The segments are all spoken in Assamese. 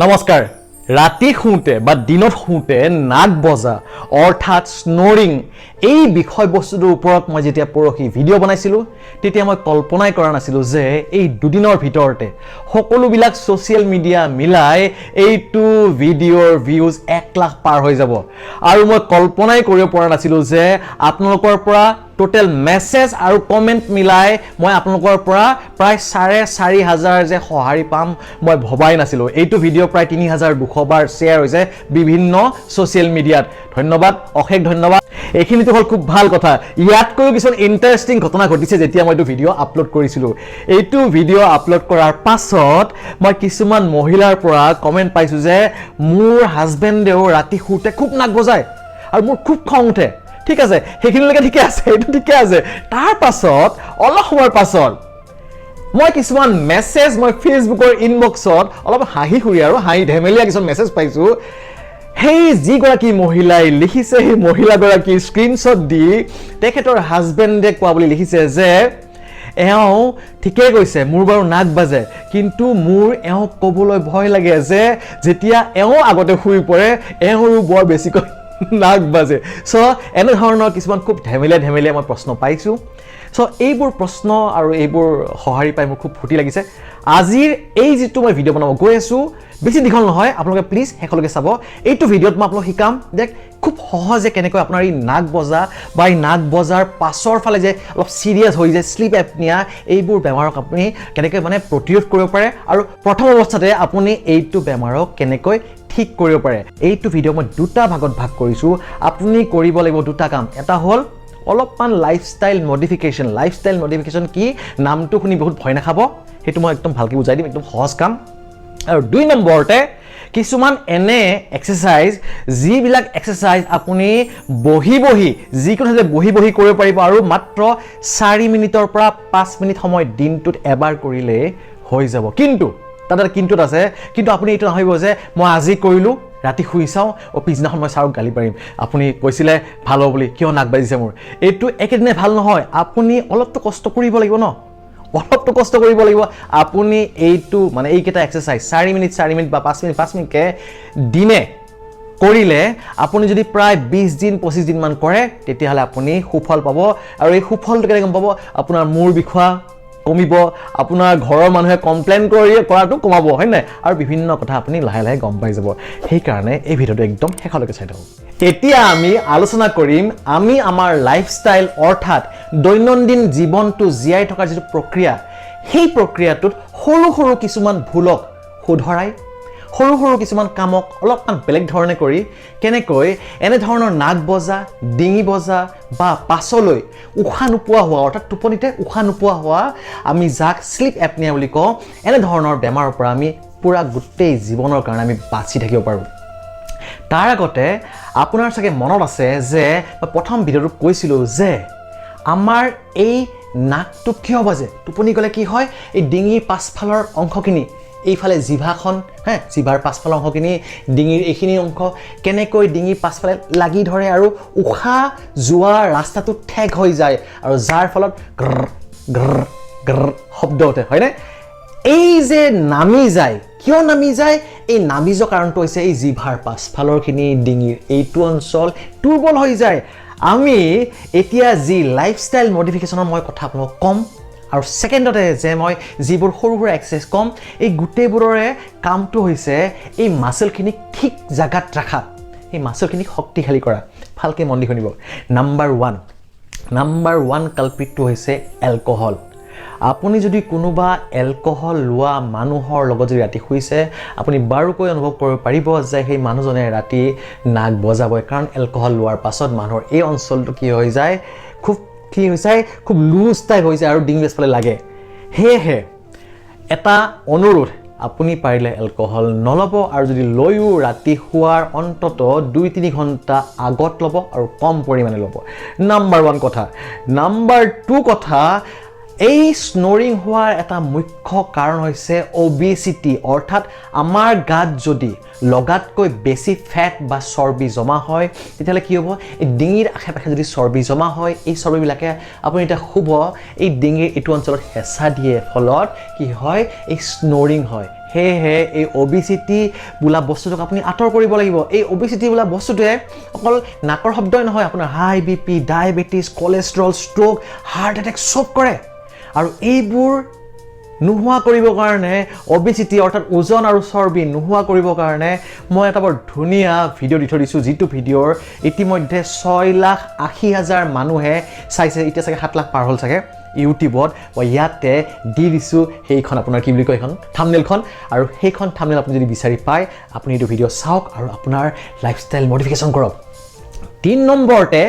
নমস্কাৰ ৰাতি শুতে বা দিনত শুতে নাক বজা অৰ্থাৎ স্নোৰিং এই বিষয়বস্তুৰ ওপৰত মই যেতিয়া পৰহি ভিডিঅ' বনাইছিলো তেতিয়া মই কল্পনাই কৰা নাছিলো যে এই দুদিনৰ ভিতৰতে সকলোবিলাক সোশ্যাল মিডিয়া মিলাই এইটো ভিডিঅ'ৰ ভিউজ 1 লাখ পাৰ হৈ যাব আৰু মই কল্পনাই কৰিব পৰা নাছিলো যে আপোনালোকৰ পৰা টোটেল মেছেজ আৰু কমেন্ট মিলাই মই আপোনালোকৰ পৰা প্ৰায় 4,500 যে সহাৰি পাম মই ভবাই নাছিলো এইটো ভিডিঅ' প্ৰায় 3,200 বাৰ শেয়াৰ হৈছে বিভিন্ন সোশ্যাল মিডিয়াত ধন্যবাদ অশেষ ধন্যবাদ এইখিনিতো হল খুব ভাল কথা ইয়াতকৈ কিছুমান ইন্টাৰেষ্টিং ঘটনা ঘটিছে যেতিয়া মই এইটো ভিডিঅ' আপলোড কৰিছিলো এইটো ভিডিঅ' আপলোড কৰাৰ পাছত মই কিছুমান মহিলাৰ পৰা কমেন্ট পাইছো যে মোৰ হাজবেণ্ডেও ৰাতি শুতে খুব নাক বজায় আৰু মোৰ খুব খং উঠে ঠিক আছে সেইখিনিলৈকে ঠিকে আছে এইটো ঠিকে আছে তাৰ পাছত অলপ সময়ৰ পাছত মই কিছুমান মেছেজ মই ফেসবুকৰ ইনবক্সত অলপ হাঁহি খুৰি আৰু হাঁহি ধেমেলীয়া কিছুমান মেছেজ পাইছো হেই যি গৰাকী মহিলাই লিখিছে সেই মহিলাগৰাকী স্ক্ৰিনশ্বট দি তেখেতৰ হাজবেণ্ডে কোৱা বুলি লিখিছে যে এওঁ ঠিকে কৈছে মোৰ বাৰু নাক বাজে কিন্তু মোৰ এওঁ ক'বলৈ ভয় লাগে যে যেতিয়া এওঁ আগতে শুই পৰে এওঁৰো বৰ বেছিকৈ নাক বাজে সো এনে ধৰণৰ কিছুমান খুব ধেমেলীয়া মই প্ৰশ্ন পাইছো সো এইবোৰ প্ৰশ্ন আৰু এইবোৰ সহাৰি পাই মোৰ খুব ফুটি লাগিছে আজিৰ এই যেটো মই ভিডিঅ' বনাব গৈ আছো বেছি দীঘল নহয় আপোনালোকে প্লিজ হেকলৈকে চাব এইটো ভিডিঅ'ত মই আপোনালোকক শিকাম যে খুব সহজে কেনেকৈ আপোনাৰ এই নাক বজা বা এই নাক বজাৰ পাছৰ ফালে যে অলপ সিৰিয়াস হৈ যায় স্লিপ এপনিয়া এইবোৰ বেমাৰক আপুনি কেনেকৈ মানে প্ৰতিৰোধ কৰিব পাৰে আৰু প্ৰথম অৱস্থাতে আপুনি এইটো বেমাৰক কেনেকৈ ঠিক কৰিব পাৰে এইটো ভিডিঅ' মই দুটা ভাগত ভাগ কৰিছো আপুনি কৰিব লাগিব দুটা কাম এটা হল অলপমান লাইফষ্টাইল মডিফিকেশন কি নামটো শুনি বহুত ভয় নাখাব হেতু মই একদম ভালকৈ বুজাই দিম একদম সহজ কাম আৰু দুই নম্বৰতে কিছুমান এনে এক্সাৰসাইজ যিবিলাক এক্সাৰসাইজ আপুনি বহি যিকোনো যে বহি কৰিব পাৰিব আৰু মাত্ৰ 4 মিনিটৰ পৰা 5 মিনিট সময় দিনটোত এবাৰ কৰিলে হৈ যাব কিন্তু তাতে কিন্তুত আছে কিন্তু আপুনি এইটো নাভাবিব যে মই আজি কৰিলো ৰাতি শুই চাও ও পিছদিনাখন মই চাওক গালি পাৰিম আপুনি কৈছিলে ভাল হ'ব বুলি কিয় নাক বাজিছে মোৰ এইটো একেদিনে ভাল নহয় আপুনি অলপটো কষ্ট কৰিব লাগিব ন আপুনি এইটো মানে এইকেইটা এক্সাৰসাইজ 4 মিনিট বা 5 মিনিট কে দিনে কৰিলে আপুনি যদি প্ৰায় 20 দিন 25 দিন মান কৰে তেতিয়াহলে আপুনি সুফল পাব আৰু এই সুফলটো কেনে গম পাব আপোনাৰ মূৰ বিখোৱা কমিব আপোনাৰ ঘৰৰ মানুহে কমপ্লেইন কৰাটো কমাব হয় না আৰু বিভিন্ন কথা আপুনি লাহে গম পাই যাব সেই কাৰণে এই ভিডিঅ'টো একদম হেকলৈকে চাই থাকক এতিয়া আমি আলোচনা কৰিম আমি আমাৰ লাইফষ্টাইল অৰ্থাৎ দৈনন্দিন জীৱনটো জিয়াই থকাৰ যেটো প্ৰক্ৰিয়া সেই প্ৰক্ৰিয়াটোত সৰু কিছুমান ভুলক শুধৰাই সৰু কিছুমান কামক অলপমান বেলেগ ধৰণে কৰি কেনেকৈ এনে ধৰণৰ নাক বজা ডিঙি বজা বা পাছলৈ উশাহ নোপোৱা হোৱা অৰ্থাৎ টোপনিতে উশাহ নোপোৱা হোৱা আমি যাক স্লিপ এপনিয়া বুলি কওঁ এনে ধৰণৰ বেমাৰৰ পৰা আমি পুৰা গোটেই জীৱনৰ কাৰণে আমি বাচি থাকিব পাৰোঁ তাৰ আগতে আপোনাৰ চাগে মনত আছে যে প্ৰথম ভিডিঅ'টো কৈছিলো যে আমাৰ এই নাকটো কিয় বাজে টোপনি গলে কি হয় এই ডিঙিৰ পাছফালৰ অংশখিনি এইফালে জিভাখন জিভাৰ পাছফালৰ অংশখিনি ডিঙিৰ এইখিনি অংশ কেনেকৈ ডিঙিৰ পাছফালে লাগি ধৰে আৰু উশাহ যোৱা ৰাস্তাটো ঠেক হৈ যায় আৰু যাৰ ফলত গ্ৰ শব্দ উঠে হয়নে এই যে নামি যায় কিয় নামি যায় এই নামি যোৱা কাৰণটো হৈছে এই জিভাৰ পাছফালৰখিনি ডিঙিৰ এইটো অঞ্চল দুৰ্বল হৈ যায় আমি এতিয়া যি লাইফষ্টাইল মডিফিকেশনৰ মই কথা আপোনাক কম আৰু সেকেন্ডতে যে মই যিবোৰ সৰু এক্সাৰসাইজ কম এই গুটেইবোৰৰে কামটো হৈছে এই মাসলখিনি ঠিক জায়গাত ৰাখা এই মাসলখিনি শক্তিশালী কৰা ভালকে মন দি শুনিব নাম্বাৰ 1 কালপিটটো হৈছে এলকহল আপুনি যদি কোনোবা এলকহল লোৱা মানুহৰ লগত যদি ৰাতি শুইছে আপুনি বাৰুকৈ অনুভৱ কৰিব পাৰিব যে সেই মানুহজনে ৰাতি নাক বজাবই কাৰণ এলকহল লোৱাৰ পাছত মানুহৰ এই অঞ্চলটো কি হৈ যায় খুব লুজ টাইপ হৈ যায় আৰু ডিঙি পিছফালে লাগে হেহে এটা অনুৰোধ আপুনি পাৰিলে এলকহল নলব আৰু যদি লয়ও ৰাতি শুৱাৰ অন্তত 2-3 ঘণ্টা আগত লব আৰু কম পৰিমাণে লব নাম্বাৰ 1 কথা নাম্বাৰ 2 কথা এই স্নোৰিং হোৱাৰ এটা মুখ্য কাৰণ হৈছে ওবেসিটি অৰ্থাৎ আমাৰ গাত যদি লগাতকৈ বেছি ফেট বা চৰ্বি জমা হয় তেতিয়ালে কি হ'ব এই ডিঙিৰ আশেপাশে যদি চৰ্বি জমা হয় এই চৰ্বিবিলাকে আপুনি এটা খুব এই ডিঙিৰ এটো অঞ্চলত হেঁচা দিয়ে ফলত কি হয় এই স্নোৰিং হয় সেয়েহে এই অবিচিটি বোলা বস্তুটোক আপুনি আঁতৰ কৰিব লাগিব এই অবিচিটি বোলা বস্তুটোৱে অকল নাকৰ শব্দই নহয় আপোনাৰ high BP diabetes cholesterol stroke heart attack চব কৰে আৰু এইবোৰ নোহোৱা কৰিবৰ কাৰণে অবিচিটি অৰ্থাৎ ওজন আৰু চৰ্বি নোহোৱা কৰিবৰ কাৰণে মই এটা বৰ ধুনীয়া ভিডিঅ' দি থৈ দিছোঁ যিটো ভিডিঅ'ৰ ইতিমধ্যে 6,80,000 মানুহে চাইছে এতিয়া চাগে 7 লাখ পাৰ হ'ল চাগে ইউটিউবত মই ইয়াতে দি দিছোঁ সেইখন আপোনাৰ কি বুলি কয় এইখন থাম্বনেইলখন আৰু সেইখন থাম্বনেইল আপুনি যদি বিচাৰি পায় আপুনি এইটো ভিডিঅ' চাওক আৰু আপোনাৰ লাইফষ্টাইল মডিফিকেশ্যন কৰক 3 নম্বৰতে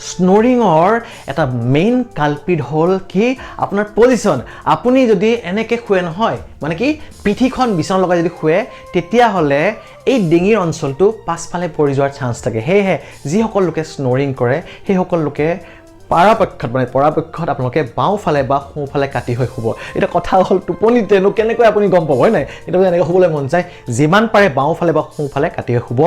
স্নৰিঙৰ এটা মেইন কালপিট হ'ল কি আপোনাৰ পজিশ্যন আপুনি যদি এনেকৈ শুৱে নহয় মানে কি পিঠিখন বিছনা লগাই যদি শুৱে তেতিয়াহ'লে এই ডিঙিৰ অঞ্চলটো পাছফালে পৰি যোৱাৰ চান্স থাকে সেয়েহে যিসকল লোকে স্নৰিং কৰে সেইসকল লোকে পৰাপক্ষত আপোনালোকে বাওঁফালে বা সোঁফালে কাটি হৈ শুব এটা কথা হ'ল টোপনিতেনো কেনেকৈ আপুনি গম পাব হয় নাই এটা এনেকৈ শুবলৈ মন যায় যিমান পাৰে বাওঁফালে বা সোঁফালে কাটি হৈ শুব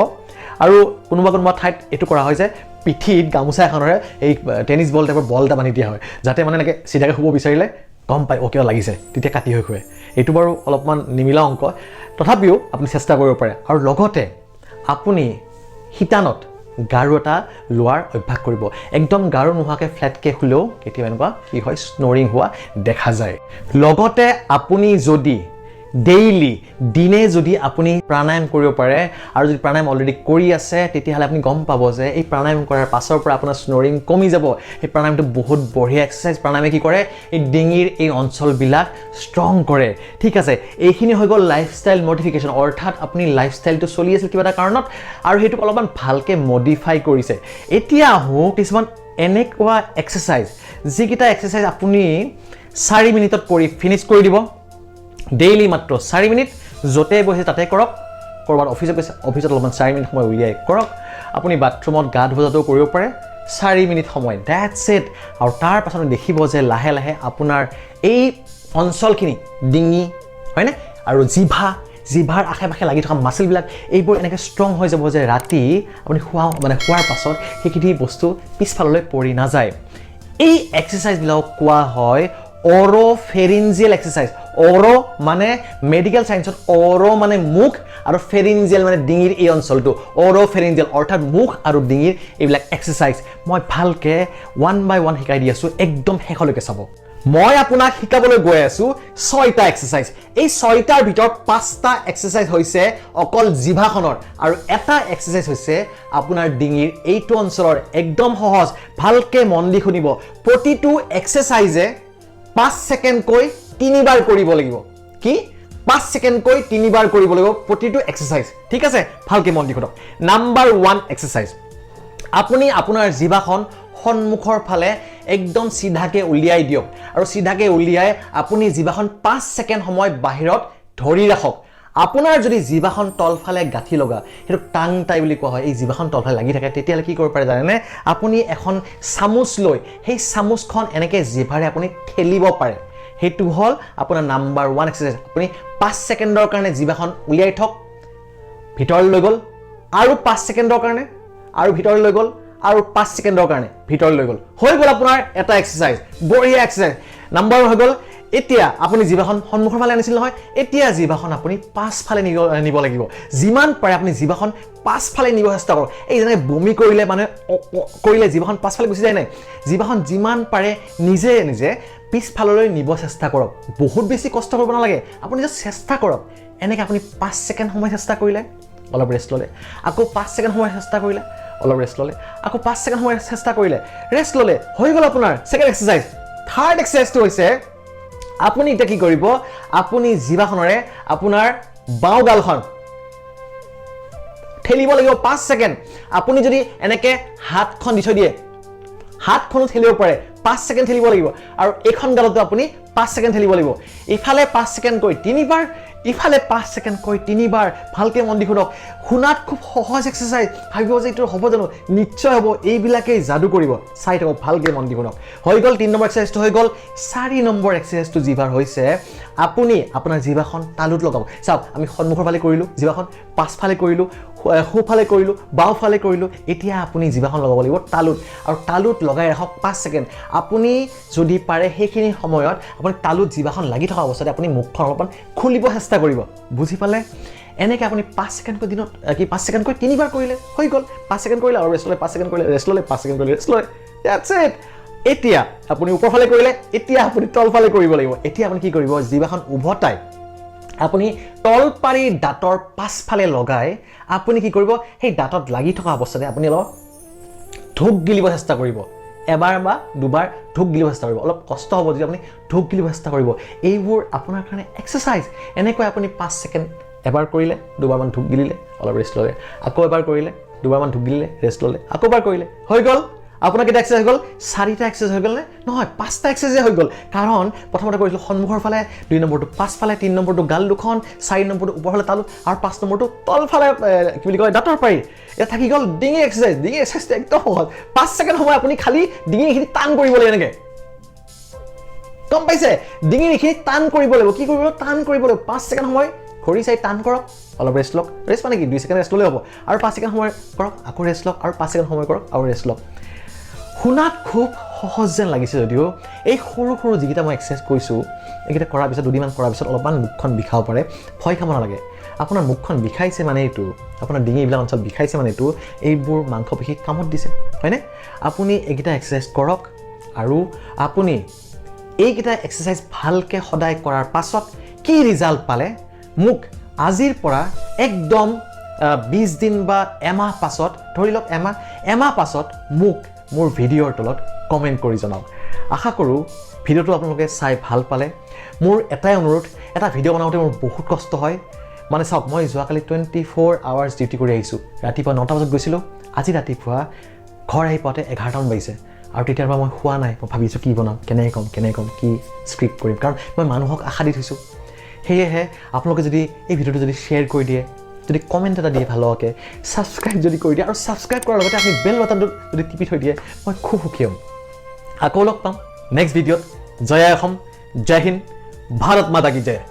আৰু কোনোবা ঠাইত এইটো কৰা হয় যে পিঠিত গামোচা এখনৰে এই টেনিছ বল টাইপৰ বল এটা বান্ধি দিয়া হয় যাতে মানে এনেকৈ চিধাকৈ শুব বিচাৰিলে গম পায় অ'কে লাগিছে তেতিয়া কাটি হৈ শুৱে এইটো বাৰু অলপমান নিমিলা অংক তথাপিও আপুনি চেষ্টা কৰিব পাৰে আৰু লগতে আপুনি শিতানত গাৰু এটা লোৱাৰ অভ্যাস কৰিব একদম গাৰু নোহোৱাকৈ ফ্লেটকৈ শুলেও কেতিয়াবা এনেকুৱা কি হয় স্নৰিং হোৱা দেখা যায় লগতে আপুনি যদি ডেইলি দিনে যদি আপুনি প্ৰাণায়াম কৰিব পাৰে আৰু যদি প্ৰাণায়াম অলৰেডি কৰি আছে তেতিয়াহ'লে আপুনি গম পাব যে এই প্ৰাণায়াম কৰাৰ পাছৰ পৰা আপোনাৰ স্নৰিং কমি যাব এই প্ৰাণায়ামটো বহুত বঢ়িয়া এক্সাৰচাইজ প্ৰাণায়ামে কি কৰে এই ডিঙিৰ এই অঞ্চলবিলাক ষ্ট্ৰং কৰে ঠিক আছে এইখিনি হৈ গ'ল লাইফষ্টাইল মডিফিকেশ্যন অৰ্থাৎ আপুনি লাইফষ্টাইলটো চলি আছিল কিবা এটা কাৰণত আৰু সেইটোক অলপমান ভালকৈ মডিফাই কৰিছে এতিয়া আহোঁ কিছুমান এনেকুৱা এক্সাৰচাইজ যিকেইটা এক্সাৰচাইজ আপুনি 4 মিনিটত কৰি ফিনিছ কৰি দিব ডেইলি মাত্ৰ 4 মিনিট য'তে বহিছে তাতে কৰক ক'ৰবাত অফিচত গৈছে অফিচত অলপমান 4 মিনিট সময় উলিয়াই কৰক আপুনি বাথৰুমত গা ধোৱাটো কৰিব পাৰে 4 মিনিট সময় দ্যাটছ ইট আৰু তাৰ পাছত দেখিব যে লাহে লাহে আপোনাৰ এই অঞ্চলখিনি ডিঙি হয়নে আৰু জিভাৰ আশে পাশে লাগি থকা মাছলবিলাক এইবোৰ এনেকৈ ষ্ট্ৰং হৈ যাব যে ৰাতি আপুনি খোৱাৰ পাছত সেইখিনি বস্তু পিছফাললৈ পৰি নাযায় এই এক্সাৰচাইজবিলাকক কোৱা হয় অৰ'ফেৰিঞ্জিয়েল এক্সাৰচাইজ অৰ' মানে মেডিকেল চাইন্সত অৰ' মানে মুখ আৰু ফেৰিঞ্জিয়েল মানে ডিঙিৰ এই অঞ্চলটো অৰ'ফেৰিঞ্জিয়েল অৰ্থাৎ মুখ আৰু ডিঙিৰ এইবিলাক এক্সাৰচাইজ মই ভালকৈ 1 by 1 শিকাই দি আছোঁ একদম শেষলৈকে চাব মই আপোনাক শিকাবলৈ গৈ আছোঁ 6টা এক্সাৰচাইজ এই 6টাৰ ভিতৰত 5টা এক্সাৰচাইজ হৈছে অকল জিভাখনৰ আৰু এটা এক্সাৰচাইজ হৈছে আপোনাৰ ডিঙিৰ এইটো অঞ্চলৰ একদম সহজ ভালকৈ মন দি শুনিব প্ৰতিটো এক্সাৰচাইজে 5 ছেকেণ্ডকৈ 3 বাৰ কৰিব লাগিব কি 5 ছেকেণ্ডকৈ 3 বাৰ কৰিব লাগিব প্ৰতিটো এক্সাৰচাইজ ঠিক আছে ভালকৈ মন দি শুনক নাম্বাৰ 1 এক্সাৰচাইজ আপুনি আপোনাৰ জিভাখন সন্মুখৰ ফালে একদম সিধাকৈ উলিয়াই দিয়ক আৰু সিধাকৈ উলিয়াই আপুনি জিভাখন 5 ছেকেণ্ড সময় বাহিৰত ধৰি ৰাখক আপোনাৰ যদি জিভাখন তলফালে গাঁঠি লগা সেইটো টাং টাই বুলি কোৱা হয় এই জিভাখন তলফালে লাগি থাকে তেতিয়াহ'লে কি কৰিব পাৰে জানেনে আপুনি এখন চামুচ লৈ সেই চামুচখন এনেকৈ জিভাৰে আপুনি ঠেলিব পাৰে সেইটো হ'ল আপোনাৰ নাম্বাৰ 1 এক্সাৰচাইজ আপুনি 5 ছেকেণ্ডৰ কাৰণে জিভাখন উলিয়াই থক ভিতৰলৈ লৈ গ'ল আৰু 5 ছেকেণ্ডৰ কাৰণে আৰু ভিতৰলৈ লৈ গ'ল আৰু 5 ছেকেণ্ডৰ কাৰণে ভিতৰলৈ লৈ গ'ল হৈ গ'ল আপোনাৰ এটা এক্সাৰচাইজ বঢ়িয়া এক্সাৰচাইজ নাম্বাৰ হৈ গ'ল এতিয়া আপুনি জিভাখন সন্মুখৰ ফালে আনিছিল নহয় এতিয়া জিভাখন আপুনি পাছফালে নিব লাগিব যিমান পাৰে আপুনি জিভাখন পাছফালে নিব চেষ্টা কৰক এই যেনে বমি কৰিলে মানে কৰিলে জিভাখন পাছফালে গুচি যায় নাই জিভাখন যিমান পাৰে নিজে পিছফাললৈ নিব চেষ্টা কৰক বহুত বেছি কষ্ট কৰিব নালাগে আপুনি জাষ্ট চেষ্টা কৰক এনেকৈ আপুনি 5 ছেকেণ্ড সময় চেষ্টা কৰিলে অলপ ৰেষ্ট ল'লে আকৌ 5 ছেকেণ্ড সময় চেষ্টা কৰিলে অলপ ৰেষ্ট ল'লে আকৌ 5 ছেকেণ্ড সময় চেষ্টা কৰিলে ৰেষ্ট ল'লে হৈ গ'ল আপোনাৰ ছেকেণ্ড এক্সাৰচাইজ থাৰ্ড এক্সাৰচাইজটো হৈছে আপুনি এটা কি কৰিব আপুনি জিভাখনৰে আপোনাৰ বাও গালখন ঠেলিব লাগিব 5 ছেকেণ্ড আপুনি যদি এনেকৈ হাতখন দি থৈ দিয়ে হাতখনো ঠেলিব পাৰে 5 ছেকেণ্ড ঠেলিব লাগিব আৰু এইখন গালতো আপুনি 5 ছেকেণ্ড ঠেলিব লাগিব ইফালে 5 ছেকেণ্ড কৈ 3 বাৰ ইফালে 5 ছেকেণ্ড কৈ 3 বাৰ ভালকৈ মন দি শুনক শুনাত খুব সহজ এক্সাৰচাইজ ভাবিব যে এইটো হ'ব জানো নিশ্চয় হ'ব এইবিলাকেই যাদু কৰিব চাই থাকক ভালকৈ মন দি শুনক হৈ গ'ল 3 নম্বৰ এক্সাৰচাইজটো হৈ গ'ল 4 নম্বৰ এক্সাৰচাইজটো জিভাৰ হৈছে আপুনি আপোনাৰ জিভাখন তালুত লগাব চাওক আমি সন্মুখৰ ফালে কৰিলোঁ জিভাখন পাছফালে কৰিলোঁ সোঁফালে কৰিলোঁ বাওঁফালে কৰিলোঁ এতিয়া আপুনি জিভাখন লগাব লাগিব তালুত আৰু তালুত লগাই ৰাখক 5 ছেকেণ্ড আপুনি যদি পাৰে সেইখিনি সময়ত আপুনি তালুত জিভাখন লাগি থকা অৱস্থাতে আপুনি মুখখন অলপমান খুলিব চেষ্টা চেষ্টা কৰিব বুজি পালে এনেকৈ আপুনি 5 ছেকেণ্ডকৈ দিনত কি 5 ছেকেণ্ডকৈ 3বাৰ কৰিলে হৈ গ'ল 5 ছেকেণ্ড কৰিলে আৰু ৰেষ্ট ল'লে 5 ছেকেণ্ড কৰিলে ৰেষ্ট ল'লে 5 ছেকেণ্ড কৰিলে ৰেষ্ট ল'লে দ্যাটছ ইট এতিয়া আপুনি ওপৰফালে কৰিলে এতিয়া আপুনি তলফালে কৰিব লাগিব এতিয়া আপুনি কি কৰিব জিভাখন উভতাই আপুনি তলপাৰি দাঁতৰ পাছফালে লগাই আপুনি কি কৰিব সেই দাঁতত লাগি থকা অৱস্থাতে আপুনি অলপ ঢোক গিলিব চেষ্টা কৰিব এবাৰ বা দুবাৰ ঢোক গিলিব চেষ্টা কৰিব অলপ কষ্ট হ'ব যদি আপুনি ঢোক গিলিব চেষ্টা কৰিব এইবোৰ আপোনাৰ কাৰণে এক্সাৰচাইজ এনেকৈ আপুনি 5 ছেকেণ্ড এবাৰ কৰিলে দুবাৰমান ঢোক গিলিলে অলপ ৰেষ্ট ল'লে আকৌ এবাৰ কৰিলে দুবাৰমান ঢোক গিলিলে ৰেষ্ট ল'লে আকৌ এবাৰ কৰিলে হৈ গ'ল আপোনাৰ কেইটা এক্সাৰচাইজ হৈ গ'ল 4টা এক্সাৰচাইজ হৈ গ'ল নে নহয় 5টা এক্সাৰচাইজ হৈ গ'ল কাৰণ প্ৰথমতে কৰিছিলোঁ সন্মুখৰ ফালে 2 নম্বৰটো পাছফালে 3 নম্বৰটো গাল দুখন 4 নম্বৰটো ওপৰফালে তালুক আৰু 5 নম্বৰটো তলফালে কি বুলি কয় দাঁতৰ পাৰি এটা থাকি গ'ল ডিঙি এক্সাৰচাইজ একদম সহজ 5 ছেকেণ্ড সময় আপুনি খালি ডিঙিখিনি টান কৰিব লাগিব এনেকৈ গম পাইছে ডিঙিখিনি টান কৰিব লাগিব কি কৰিব টান কৰিব লাগিব 5 ছেকেণ্ড সময় ঘড়ী চাই টান কৰক অলপ ৰেষ্ট লওক ৰেষ্ট মানে কি 2 ছেকেণ্ড ৰেষ্ট ল'লে হ'ব আৰু 5 ছেকেণ্ড সময় কৰক আকৌ ৰেষ্ট লওক আৰু 5 ছেকেণ্ড সময় কৰক আৰু ৰেষ্ট লওক শুনাত খুব সহজ যেন লাগিছে যদিও এই সৰু সৰু যিকেইটা মই এক্সাৰচাইজ কৰিছোঁ এইকেইটা কৰাৰ পিছত দুদিনমান কৰাৰ পিছত অলপমান মুখখন বিষাব পাৰে ভয় খাব নালাগে আপোনাৰ মুখখন বিষাইছে মানে এইটো আপোনাৰ ডিঙি এইবিলাক অঞ্চল বিষাইছে মানে এইটো এইবোৰ মাংসপেশী কামত দিছে হয়নে আপুনি এইকেইটা এক্সাৰচাইজ কৰক আৰু আপুনি এইকেইটা এক্সাৰচাইজ ভালকৈ সদায় কৰাৰ পাছত কি ৰিজাল্ট পালে মোক আজিৰ পৰা একদম 20 দিন বা এমাহ পাছত ধৰি লওক এমাহ পাছত মোক মোৰ ভিডিঅ'ৰ তলত কমেণ্ট কৰি জনাওক আশা কৰোঁ ভিডিঅ'টো আপোনালোকে চাই ভাল পালে মোৰ এটাই অনুৰোধ এটা ভিডিঅ' বনাওঁতে মোৰ বহুত কষ্ট হয় মানে চাওক মই যোৱাকালি 24 আৱাৰ্ছ ডিউটি কৰি আহিছোঁ ৰাতিপুৱা 9টা বজাত গৈছিলোঁ আজি ৰাতিপুৱা ঘৰ আহি পাওঁতে 11টামান বাজিছে আৰু তেতিয়াৰ পৰা মই শোৱা নাই মই ভাবিছোঁ কি বনাম কেনেকৈ ক'ম কি স্ক্ৰিপ্ট কৰিম কাৰণ মই মানুহক আশা দি থৈছোঁ সেয়েহে আপোনালোকে যদি এই ভিডিঅ'টো যদি শ্বেয়াৰ কৰি দিয়ে যদি কমেণ্ট এটা দিয়ে ভালকৈ ছাবস্ক্ৰাইব যদি কৰি দিয়ে আৰু ছাবস্ক্ৰাইব কৰাৰ লগতে আপুনি বেল বাটনটো যদি টিপি থৈ দিয়ে মই খুব সুখী হ'ম আকৌ লগ পাম নেক্সট ভিডিঅ'ত জয় অসম জয় হিন্দ ভাৰত মাতা কি জয়